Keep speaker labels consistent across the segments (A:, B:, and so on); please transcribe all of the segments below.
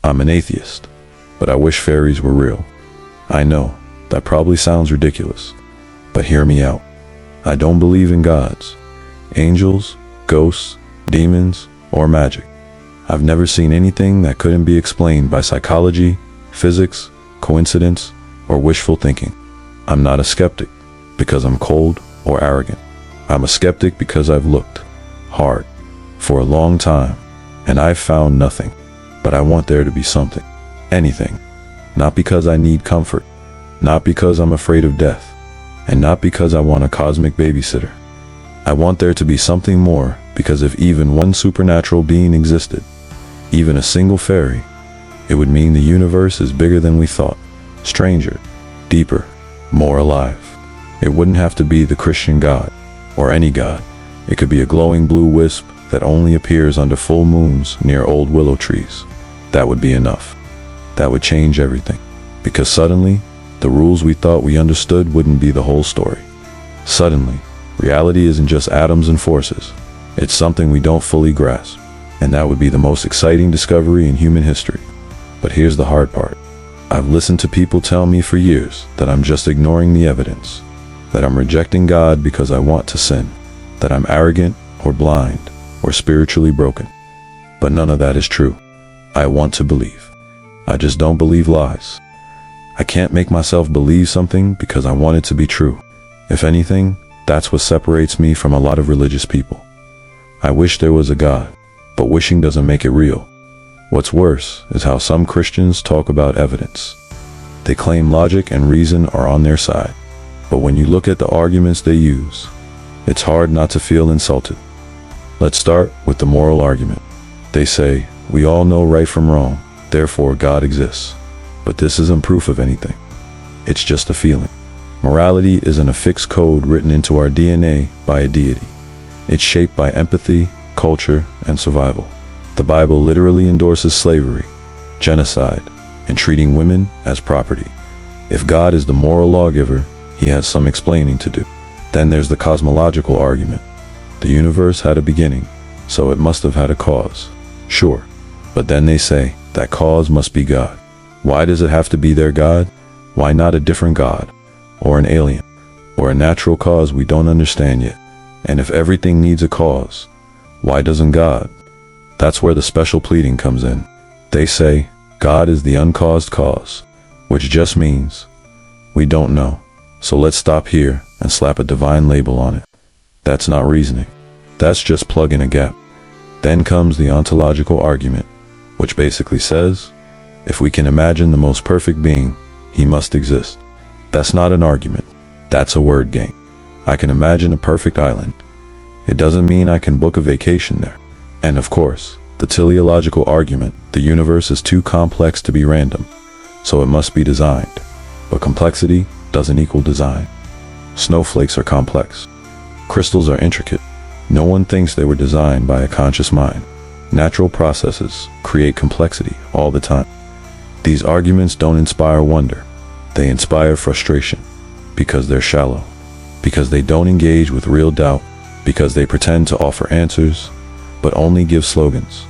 A: I'm an atheist, but I wish fairies were real. I know, that probably sounds ridiculous, but hear me out. I don't believe in gods, angels, ghosts, demons, or magic. I've never seen anything that couldn't be explained by psychology, physics, coincidence, or wishful thinking. I'm not a skeptic because I'm cold or arrogant. I'm a skeptic because I've looked hard for a long time and I've found nothing. But I want there to be something, anything. Not because I need comfort, not because I'm afraid of death, and not because I want a cosmic babysitter. I want there to be something more because if even one supernatural being existed, even a single fairy, it would mean the universe is bigger than we thought, stranger, deeper, more alive. It wouldn't have to be the Christian God, or any God. It could be a glowing blue wisp that only appears under full moons near old willow trees. That would be enough. That would change everything. Because suddenly, the rules we thought we understood wouldn't be the whole story. Suddenly, reality isn't just atoms and forces. It's something we don't fully grasp. And that would be the most exciting discovery in human history. But here's the hard part. I've listened to people tell me for years that I'm just ignoring the evidence, that I'm rejecting God because I want to sin, that I'm arrogant or blind or spiritually broken. But none of that is true. I want to believe. I just don't believe lies. I can't make myself believe something because I want it to be true. If anything, that's what separates me from a lot of religious people. I wish there was a God, but wishing doesn't make it real. What's worse is how some Christians talk about evidence. They claim logic and reason are on their side, but when you look at the arguments they use, it's hard not to feel insulted. Let's start with the moral argument. They say, we all know right from wrong, therefore God exists. But this isn't proof of anything. It's just a feeling. Morality isn't a fixed code written into our DNA by a deity. It's shaped by empathy, culture, and survival. The Bible literally endorses slavery, genocide, and treating women as property. If God is the moral lawgiver, he has some explaining to do. Then there's the cosmological argument. The universe had a beginning, so it must have had a cause. Sure. But then they say, that cause must be God. Why does it have to be their God? Why not a different God? Or an alien? Or a natural cause we don't understand yet? And if everything needs a cause, why doesn't God? That's where the special pleading comes in. They say, God is the uncaused cause, which just means, we don't know. So let's stop here and slap a divine label on it. That's not reasoning. That's just plugging a gap. Then comes the ontological argument, which basically says, if we can imagine the most perfect being, he must exist. That's not an argument. That's a word game. I can imagine a perfect island. It doesn't mean I can book a vacation there. And of course, the teleological argument, the universe is too complex to be random, so it must be designed. But complexity doesn't equal design. Snowflakes are complex. Crystals are intricate. No one thinks they were designed by a conscious mind. Natural processes create complexity all the time. These arguments don't inspire wonder. They inspire frustration because they're shallow, because they don't engage with real doubt, because they pretend to offer answers, but only give slogans.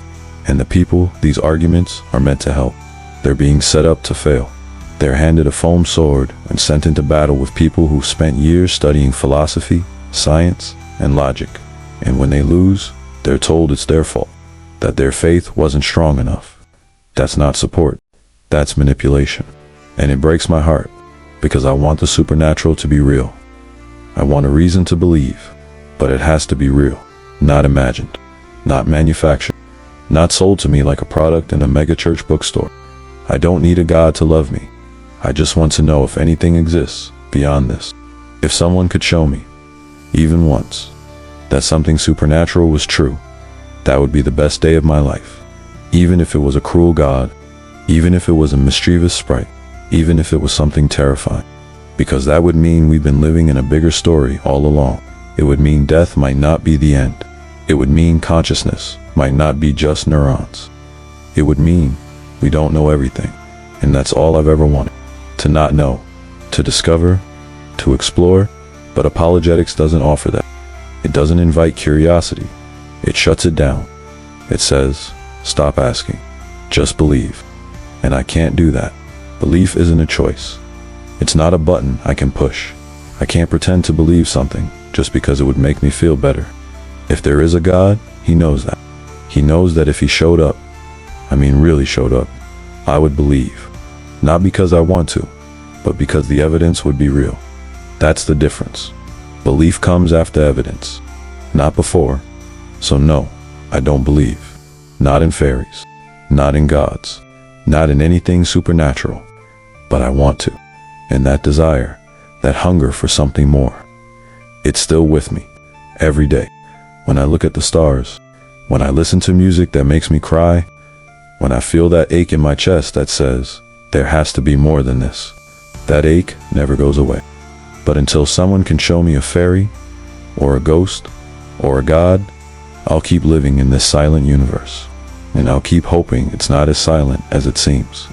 A: And the people these arguments are meant to help, they're being set up to fail. They're handed a foam sword and sent into battle with people who've spent years studying philosophy, science, and logic. And when they lose, they're told it's their fault, that their faith wasn't strong enough. That's not support. That's manipulation. And it breaks my heart, because I want the supernatural to be real. I want a reason to believe, but it has to be real, not imagined, not manufactured, not sold to me like a product in a megachurch bookstore. I don't need a God to love me. I just want to know if anything exists beyond this. If someone could show me, even once, that something supernatural was true, that would be the best day of my life. Even if it was a cruel God, even if it was a mischievous sprite, even if it was something terrifying. Because that would mean we've been living in a bigger story all along. It would mean death might not be the end. It would mean consciousness might not be just neurons. It would mean we don't know everything. And that's all I've ever wanted. To not know, to discover, to explore. But apologetics doesn't offer that. It doesn't invite curiosity. It shuts it down. It says, stop asking. Just believe. And I can't do that. Belief isn't a choice. It's not a button I can push. I can't pretend to believe something just because it would make me feel better. If there is a God, he knows that. He knows that if he showed up, really showed up, I would believe. Not because I want to, but because the evidence would be real. That's the difference. Belief comes after evidence, not before. So no, I don't believe. Not in fairies, not in gods, not in anything supernatural. But I want to. And that desire, that hunger for something more, it's still with me, every day. When I look at the stars, when I listen to music that makes me cry, when I feel that ache in my chest that says, there has to be more than this. That ache never goes away. But until someone can show me a fairy, or a ghost, or a god, I'll keep living in this silent universe. And I'll keep hoping it's not as silent as it seems.